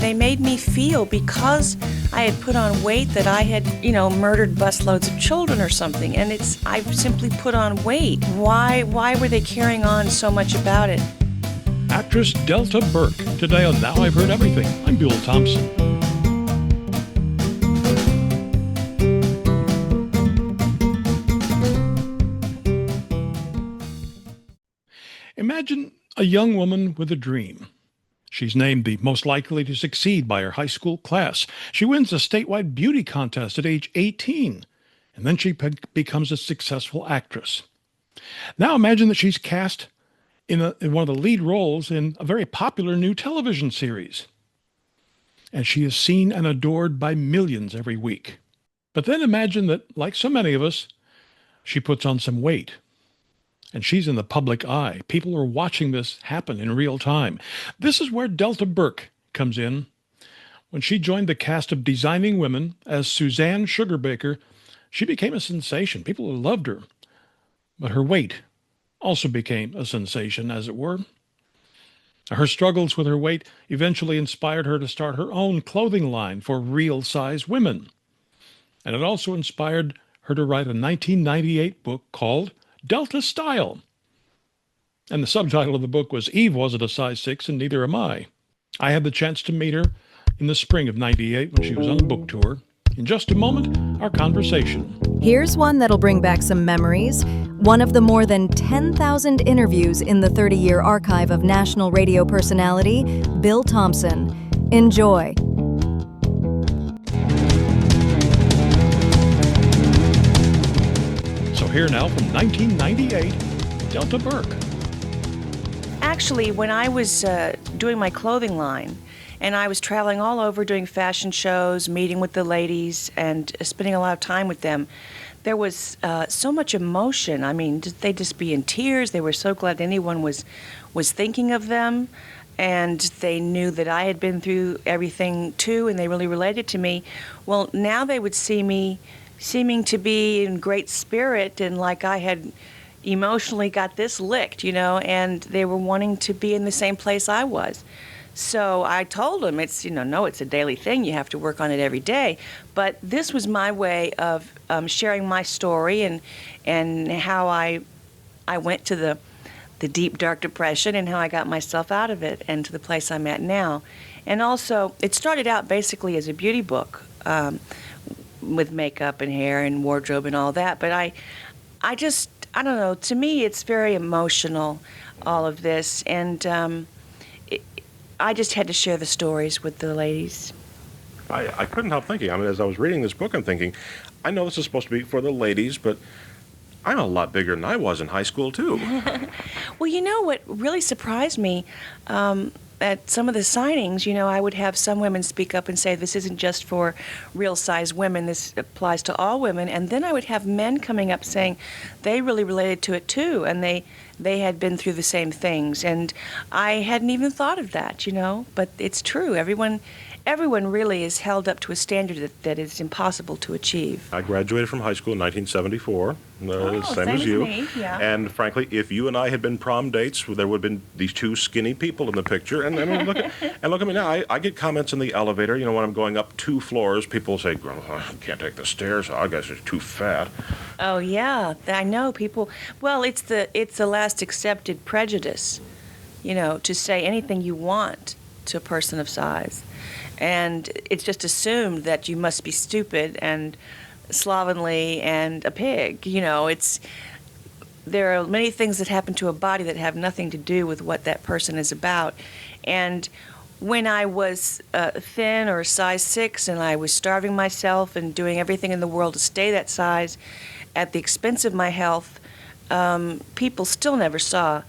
they made me feel, because I had put on weight, that I had, murdered busloads of children or something. And I simply put on weight. Why were they carrying on so much about it? Actress Delta Burke, today on Now I've Heard Everything. I'm Bill Thompson. Imagine a young woman with a dream. She's named the most likely to succeed by her high school class. She wins a statewide beauty contest at age 18, and then she becomes a successful actress. Now imagine that she's cast in one of the lead roles in a very popular new television series, and she is seen and adored by millions every week. But then imagine that, like so many of us, she puts on some weight. And she's in the public eye. People are watching this happen in real time. This is where Delta Burke comes in. When she joined the cast of Designing Women as Suzanne Sugarbaker, she became a sensation. People loved her. But her weight also became a sensation, as it were. Her struggles with her weight eventually inspired her to start her own clothing line for real-size women. And it also inspired her to write a 1998 book called Delta Style. And the subtitle of the book was Eve Wasn't a Size 6 and Neither Am I. I had the chance to meet her in the spring of '98 when she was on a book tour. In just a moment, our conversation. Here's one that'll bring back some memories. One of the more than 10,000 interviews in the 30-year archive of national radio personality, Bill Thompson. Enjoy. Here now from 1998, Delta Burke. Actually, when I was doing my clothing line, and I was traveling all over doing fashion shows, meeting with the ladies, and spending a lot of time with them, there was so much emotion. I mean, they'd just be in tears. They were so glad anyone was thinking of them, and they knew that I had been through everything too, and they really related to me. Well, now they would see me seeming to be in great spirit and like I had emotionally got this licked, and they were wanting to be in the same place I was. So I told them it's, no, it's a daily thing. You have to work on it every day. But this was my way of sharing my story and how I went to the deep, dark depression and how I got myself out of it and to the place I'm at now. And also, it started out basically as a beauty book, with makeup and hair and wardrobe and all that. But I don't know, to me it's very emotional, all of this. And I just had to share the stories with the ladies. I couldn't help thinking, as I was reading this book, I'm thinking, I know this is supposed to be for the ladies, but I'm a lot bigger than I was in high school, too. Well, what really surprised me, at some of the signings, I would have some women speak up and say, this isn't just for real-size women, this applies to all women. And then I would have men coming up saying they really related to it too, and they had been through the same things. And I hadn't even thought of that, but it's true. Everyone really is held up to a standard that is impossible to achieve. I graduated from high school in 1974, same as you. Me, yeah. And frankly, if you and I had been prom dates, there would have been these two skinny people in the picture. And look at me now. I get comments in the elevator. When I'm going up 2 floors, people say, "Oh, I can't take the stairs. I guess it's too fat." Oh yeah, I know people. Well, it's the last accepted prejudice, to say anything you want to a person of size. And it's just assumed that you must be stupid and slovenly and a pig. There are many things that happen to a body that have nothing to do with what that person is about. And when I was thin or size 6 and I was starving myself and doing everything in the world to stay that size at the expense of my health, people still never saw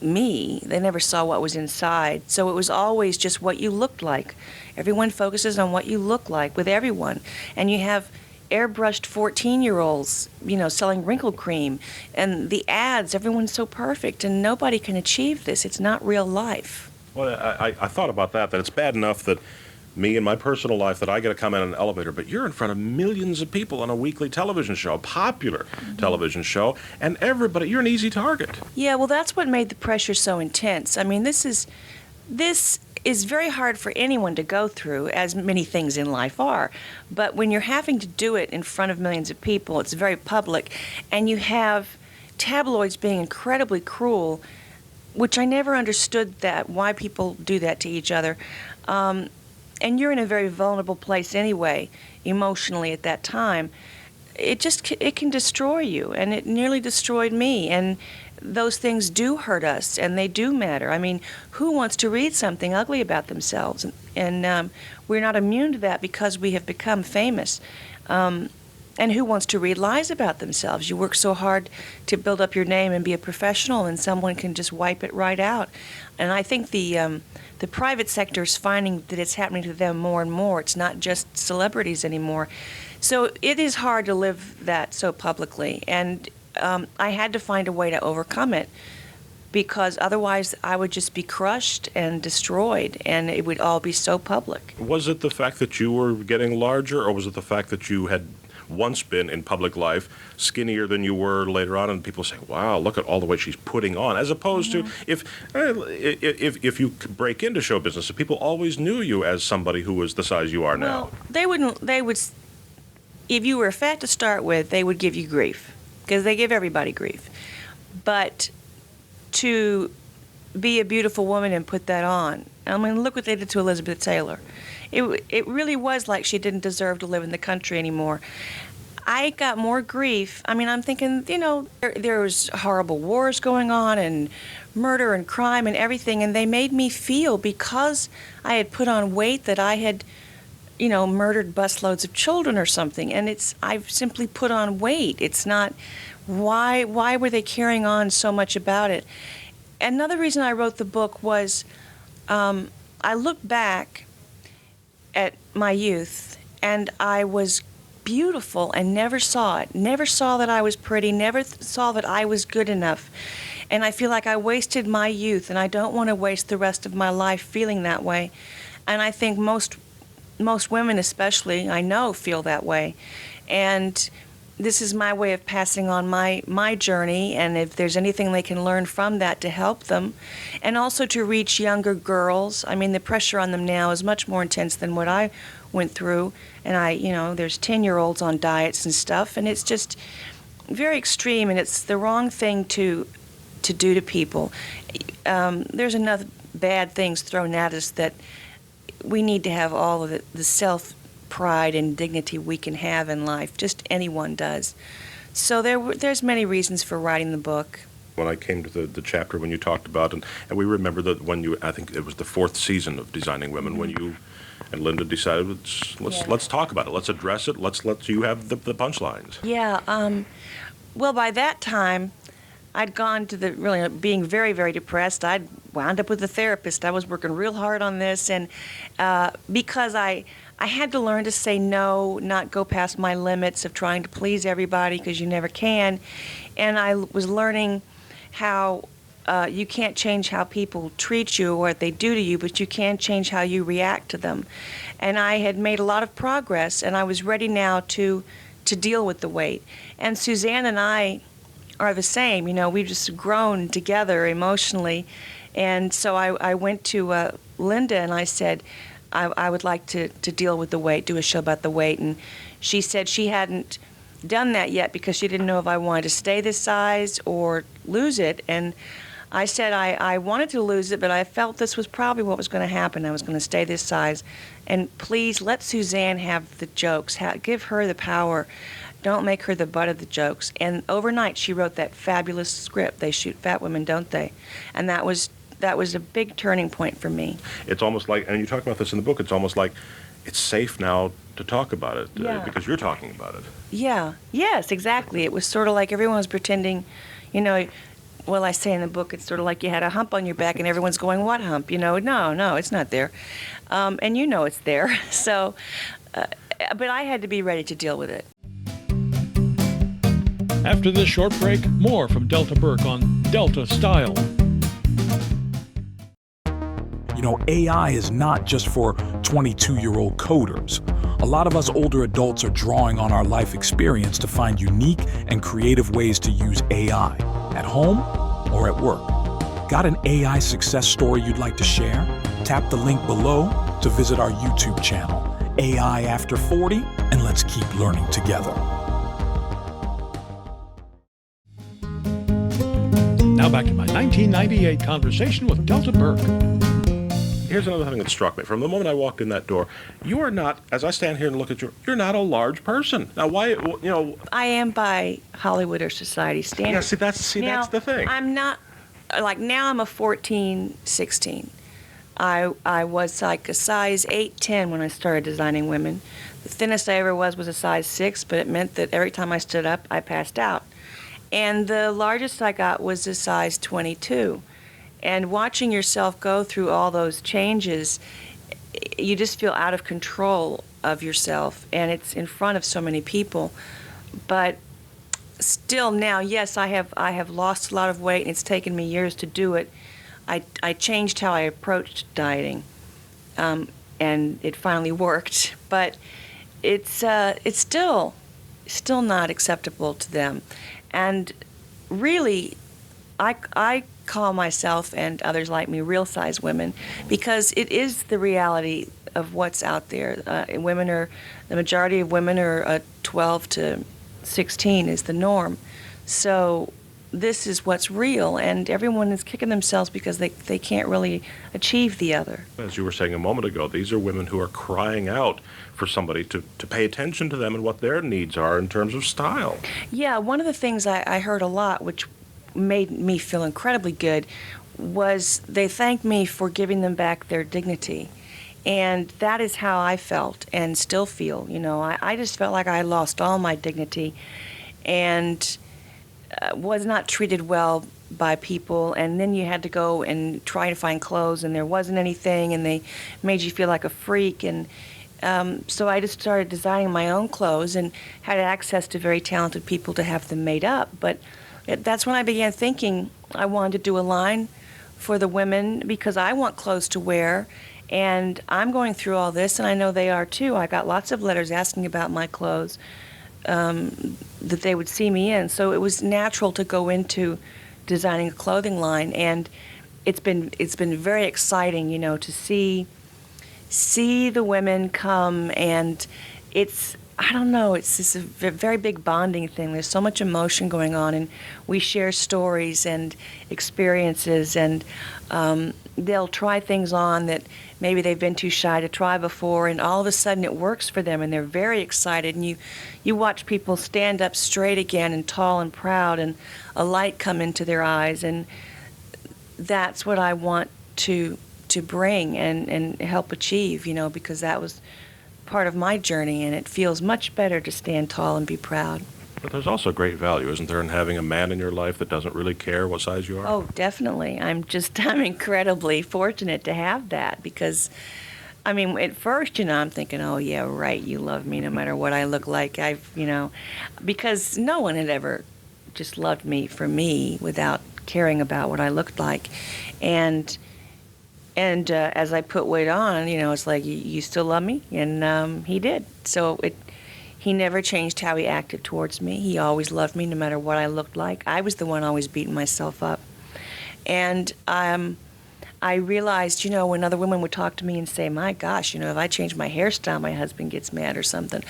me. They never saw what was inside. So it was always just what you looked like. Everyone focuses on what you look like with everyone. And you have airbrushed 14-year-olds, selling wrinkle cream. And the ads, everyone's so perfect. And nobody can achieve this. It's not real life. Well, I thought about that it's bad enough that me in my personal life that I get a comment on an elevator, but you're in front of millions of people on a weekly television show, a popular television show, and everybody, you're an easy target. Yeah, well, that's what made the pressure so intense. I mean, this is very hard for anyone to go through, as many things in life are. But when you're having to do it in front of millions of people, it's very public, and you have tabloids being incredibly cruel, which I never understood that, why people do that to each other. And you're in a very vulnerable place anyway, emotionally at that time. It can destroy you, and it nearly destroyed me. And those things do hurt us, and they do matter. I mean, who wants to read something ugly about themselves? And we're not immune to that because we have become famous. And who wants to read lies about themselves? You work so hard to build up your name and be a professional, and someone can just wipe it right out. And I think the private sector is finding that it's happening to them more and more. It's not just celebrities anymore. So it is hard to live that so publicly. And I had to find a way to overcome it, because otherwise I would just be crushed and destroyed, and it would all be so public. Was it the fact that you were getting larger, or was it the fact that you had once been in public life skinnier than you were later on, and people say, wow, look at all the weight she's putting on, as opposed to if you break into show business, if people always knew you as somebody who was the size you are now? Well, they would, if you were fat to start with, they would give you grief, because they give everybody grief. But to be a beautiful woman and put that on, I mean, look what they did to Elizabeth Taylor. It really was like she didn't deserve to live in the country anymore. I got more grief. I mean, I'm thinking, there was horrible wars going on and murder and crime and everything, and they made me feel, because I had put on weight, that I had, murdered busloads of children or something. And I've simply put on weight. It's not, why were they carrying on so much about it? Another reason I wrote the book was I look back at my youth, and I was beautiful and never saw it. Never saw that I was pretty, never saw that I was good enough. And I feel like I wasted my youth, and I don't want to waste the rest of my life feeling that way. And I think most women especially, I know, feel that way. And this is my way of passing on my journey, and if there's anything they can learn from that to help them, and also to reach younger girls. I mean, the pressure on them now is much more intense than what I went through, and there's 10-year-olds on diets and stuff, and it's just very extreme, and it's the wrong thing to do to people. There's enough bad things thrown at us that we need to have all of the self-pride and dignity we can have in life. Just anyone does. So there's many reasons for writing the book. When I came to the chapter when you talked about, and we remember that when I think it was the 4th season of Designing Women, when you and Linda decided, let's talk about it, let's address it, let's let you have the punchlines. Yeah. Well, by that time, I'd gone to really being very, very depressed. I'd wound up with a therapist. I was working real hard on this, and because I had to learn to say no, not go past my limits of trying to please everybody, because you never can. And I was learning how you can't change how people treat you or what they do to you, but you can change how you react to them. And I had made a lot of progress, and I was ready now to deal with the weight. And Suzanne and I are the same. We've just grown together emotionally. And so I went to Linda and I said, I would like to deal with the weight, do a show about the weight. And she said she hadn't done that yet because she didn't know if I wanted to stay this size or lose it. And I said I wanted to lose it, but I felt this was probably what was going to happen. I was going to stay this size. And please let Suzanne have the jokes. Give her the power. Don't make her the butt of the jokes. And overnight, she wrote that fabulous script, They Shoot Fat Women, Don't They? And that was a big turning point for me. It's almost like, and you talk about this in the book, it's almost like it's safe now to talk about it because you're talking about it. Yeah. Yes, exactly. It was sort of like everyone was pretending, well, I say in the book, it's sort of like you had a hump on your back and everyone's going, what hump? No, it's not there. And it's there. So, but I had to be ready to deal with it. After this short break, more from Delta Burke on Delta Style. AI is not just for 22-year-old coders. A lot of us older adults are drawing on our life experience to find unique and creative ways to use AI, at home or at work. Got an AI success story you'd like to share? Tap the link below to visit our YouTube channel, AI After 40, and let's keep learning together. Now back to my 1998 conversation with Delta Burke. Here's another thing that struck me. From the moment I walked in that door, you are not, as I stand here and look at you, you're not a large person. Now, why, you know... I am by Hollywood or society standards. Yeah, that's the thing. I'm not, like now I'm a 14, 16. I was like a size 8, 10 when I started designing women. The thinnest I ever was a size 6, but it meant that every time I stood up, I passed out. And the largest I got was a size 22. And watching yourself go through all those changes, you just feel out of control of yourself, and it's in front of so many people. But still now, yes, I have lost a lot of weight, and it's taken me years to do it. I changed how I approached dieting, and it finally worked. But it's still not acceptable to them, and really, I call myself and others like me real size women because it is the reality of what's out there. The majority of women are 12 to 16 is the norm. So this is what's real, and everyone is kicking themselves because they can't really achieve the other. As you were saying a moment ago, these are women who are crying out for somebody to pay attention to them and what their needs are in terms of style. Yeah, one of the things I heard a lot, which made me feel incredibly good, was they thanked me for giving them back their dignity. And that is how I felt and still feel. You know, I just felt like I lost all my dignity and was not treated well by people. And then you had to go and try to find clothes, and there wasn't anything, and they made you feel like a freak. And so I just started designing my own clothes and had access to very talented people to have them made up. But that's when I began thinking I wanted to do a line for the women because I want clothes to wear, and I'm going through all this, and I know they are too. I got lots of letters asking about my clothes that they would see me in, so it was natural to go into designing a clothing line, and it's been very exciting, you know, to see the women come, and I don't know, it's just a very big bonding thing. There's so much emotion going on, and we share stories and experiences, and they'll try things on that maybe they've been too shy to try before, and all of a sudden it works for them, and they're very excited, and you watch people stand up straight again and tall and proud, and a light come into their eyes, and that's what I want to bring and help achieve, you know, because that was part of my journey, and it feels much better to stand tall and be proud. But there's also great value, isn't there, in having a man in your life that doesn't really care what size you are? Oh, definitely. I'm incredibly fortunate to have that because, I mean, at first, you know, I'm thinking, oh, yeah, right, you love me no matter what I look like. Because no one had ever just loved me for me without caring about what I looked like. And as I put weight on, you know, it's like, you still love me? And he did. So he never changed how he acted towards me. He always loved me no matter what I looked like. I was the one always beating myself up. And I realized, you know, when other women would talk to me and say, my gosh, you know, if I change my hairstyle, my husband gets mad or something.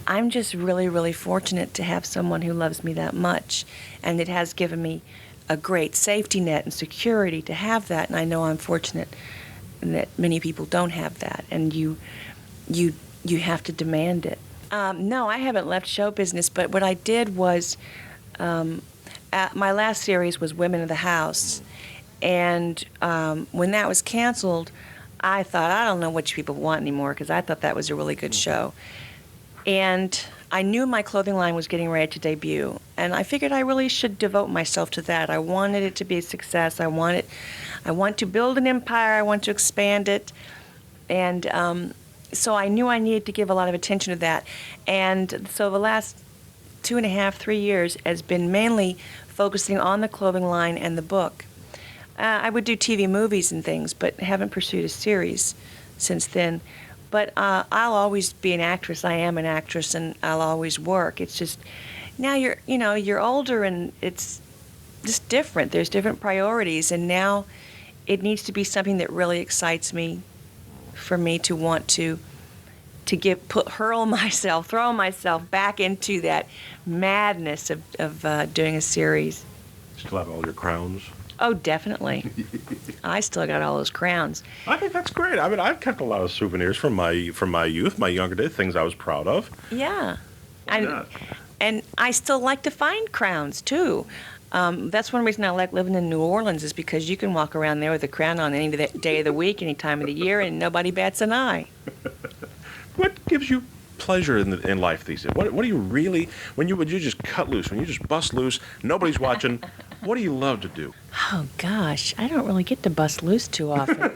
I'm just really, really fortunate to have someone who loves me that much. And it has given me a great safety net and security to have that, and I know I'm fortunate that many people don't have that, and you have to demand it. No, I haven't left show business, but what I did was, my last series was Women of the House, and when that was canceled, I thought, I don't know what you people want anymore, because I thought that was a really good show. And I knew my clothing line was getting ready to debut, and I figured I really should devote myself to that. I wanted it to be a success. I want to build an empire. I want to expand it, and so I knew I needed to give a lot of attention to that. And so the last 2.5, 3 years has been mainly focusing on the clothing line and the book. I would do TV movies and things, but haven't pursued a series since then. But I'll always be an actress. I am an actress, and I'll always work. It's just now you're older, and it's just different. There's different priorities, and now it needs to be something that really excites me, for me to want to throw myself back into that madness of doing a series. Still have all your crowns? Oh, definitely. I still got all those crowns. I think that's great. I mean, I've kept a lot of souvenirs from my youth, my younger days, things I was proud of. Yeah. Yeah. And I still like to find crowns, too. That's one reason I like living in New Orleans, is because you can walk around there with a crown on any day of the week, any time of the year, and nobody bats an eye. What gives you pleasure in life these days? What do you really, when you just cut loose, when you just bust loose, nobody's watching, what do you love to do? Oh, gosh, I don't really get to bust loose too often.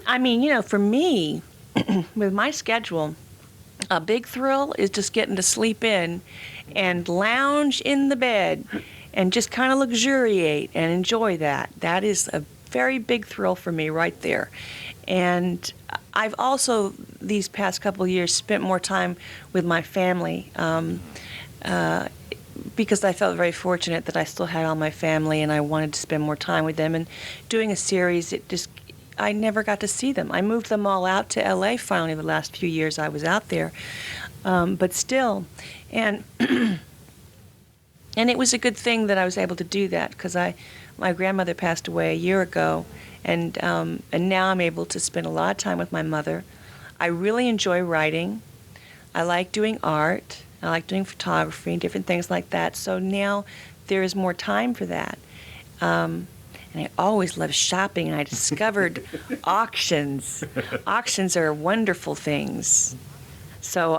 I mean, for me, with my schedule, a big thrill is just getting to sleep in and lounge in the bed and just kind of luxuriate and enjoy that. That is a very big thrill for me right there. And I've also, these past couple of years, spent more time with my family because I felt very fortunate that I still had all my family and I wanted to spend more time with them. And doing a series, I never got to see them. I moved them all out to LA finally the last few years I was out there. But still, and it was a good thing that I was able to do that, because my grandmother passed away a year ago, and now I'm able to spend a lot of time with my mother. I really enjoy writing. I like doing art. I like doing photography and different things like that. So now there is more time for that. And I always loved shopping, and I discovered auctions. Auctions are wonderful things. So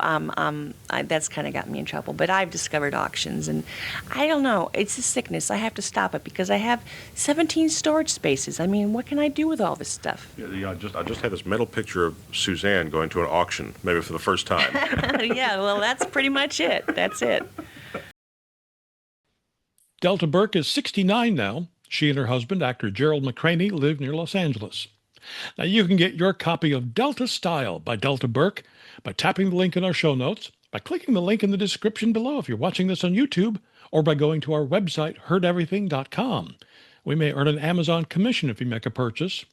that's kind of got me in trouble. But I've discovered auctions, and I don't know. It's a sickness. I have to stop it because I have 17 storage spaces. I mean, what can I do with all this stuff? Yeah, I just had this mental picture of Suzanne going to an auction, maybe for the first time. Yeah, well, that's pretty much it. That's it. Delta Burke is 69 now. She and her husband, actor Gerald McCraney, live near Los Angeles. Now, you can get your copy of Delta Style by Delta Burke by tapping the link in our show notes, by clicking the link in the description below if you're watching this on YouTube, or by going to our website, heardeverything.com. We may earn an Amazon commission if you make a purchase.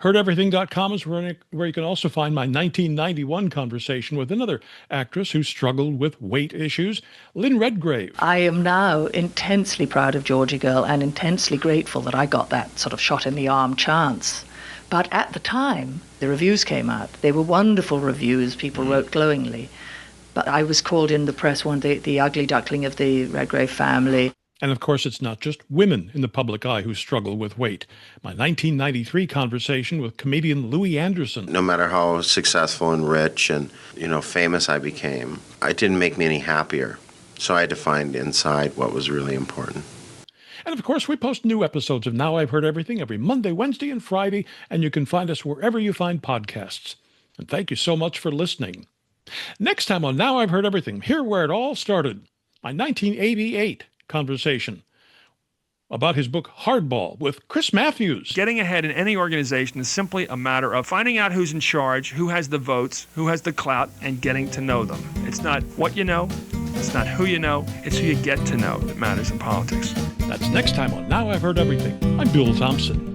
Heardeverything.com is where you can also find my 1991 conversation with another actress who struggled with weight issues, Lynn Redgrave. I am now intensely proud of Georgie Girl and intensely grateful that I got that sort of shot in the arm chance. But at the time, the reviews came out. They were wonderful reviews. People wrote glowingly. But I was called in the press one day, the ugly duckling of the Redgrave family. And of course, it's not just women in the public eye who struggle with weight. My 1993 conversation with comedian Louis Anderson. No matter how successful and rich and, famous I became, it didn't make me any happier. So I had to find inside what was really important. And of course, we post new episodes of Now I've Heard Everything every Monday, Wednesday, and Friday, and you can find us wherever you find podcasts. And thank you so much for listening. Next time on Now I've Heard Everything, here where it all started, my 1988 conversation about his book Hardball with Chris Matthews. Getting ahead in any organization is simply a matter of finding out who's in charge, who has the votes, who has the clout, and getting to know them. It's not what you know, it's not who you know, it's who you get to know that matters in politics. That's next time on Now I've Heard Everything. I'm Bill Thompson.